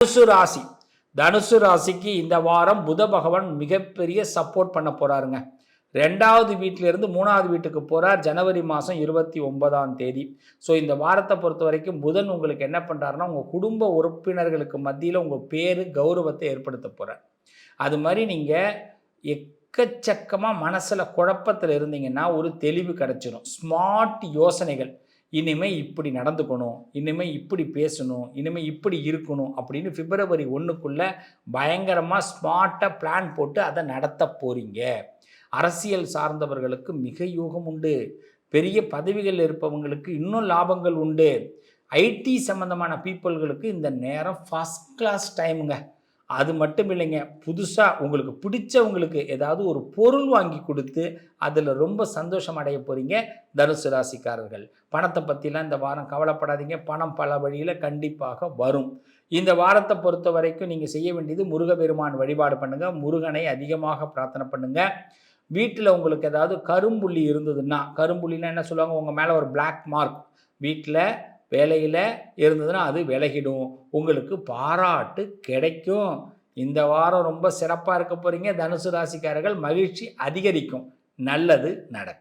தனுசு ராசி. தனுசு ராசிக்கு இந்த வாரம் புத பகவான் மிகப்பெரிய சப்போர்ட் பண்ண போறாருங்க. 2வது வீட்டிலிருந்து 3வது வீட்டுக்கு போறார் ஜனவரி மாதம் 29ஆம் தேதி. ஸோ இந்த வாரத்தை பொறுத்த வரைக்கும் புதன் உங்களுக்கு என்ன பண்ணுறாருன்னா, உங்கள் குடும்ப உறுப்பினர்களுக்கு மத்தியில் உங்கள் பேர் கௌரவத்தை ஏற்படுத்த போகிறார். அது மாதிரி நீங்கள் எக்கச்சக்கமாக மனசில் குழப்பத்தில் இருந்தீங்கன்னா ஒரு தெளிவு கிடச்சிடும். ஸ்மார்ட் யோசனைகள், இனிமேல் இப்படி நடந்துக்கணும், இனிமேல் இப்படி பேசணும், இனிமேல் இப்படி இருக்கணும் அப்படின்னு பிப்ரவரி 1க்குள்ளே பயங்கரமாக ஸ்மார்ட்டாக பிளான் போட்டு அதை நடத்த போகிறீங்க. அரசியல் சார்ந்தவர்களுக்கு மிக யோகம் உண்டு. பெரிய பதவிகள் இருப்பவங்களுக்கு இன்னும் லாபங்கள் உண்டு. ஐடி சம்மந்தமான பீப்புள்களுக்கு இந்த நேரம் ஃபஸ்ட் கிளாஸ் டைமுங்க. அது மட்டும் இல்லைங்க, புதுசாக உங்களுக்கு பிடிச்சவங்களுக்கு ஏதாவது ஒரு பொருள் வாங்கி கொடுத்து அதில் ரொம்ப சந்தோஷம் அடைய போகிறீங்க தனுசு ராசிக்காரர்கள். பணத்தை பற்றிலாம் இந்த வாரம் கவலைப்படாதீங்க. பணம் பல வழியில் கண்டிப்பாக வரும். இந்த வாரத்தை பொறுத்த வரைக்கும் நீங்கள் செய்ய வேண்டியது முருகப்பெருமான் வழிபாடு பண்ணுங்கள். முருகனை அதிகமாக பிரார்த்தனை பண்ணுங்கள். வீட்டில் உங்களுக்கு ஏதாவது கரும்புள்ளி இருந்ததுன்னா, கரும்புள்ளினா என்ன சொல்லுவாங்க, உங்கள் மேலே ஒரு பிளாக் மார்க் வீட்டில் வேலையில் இருந்ததுன்னா அது விலகிடும். உங்களுக்கு பாராட்டு கிடைக்கும். இந்த வாரம் ரொம்ப சிறப்பாக இருக்க போகிறீங்க தனுசு ராசிக்காரர்கள். மகிழ்ச்சி அதிகரிக்கும். நல்லது நடக்கும்.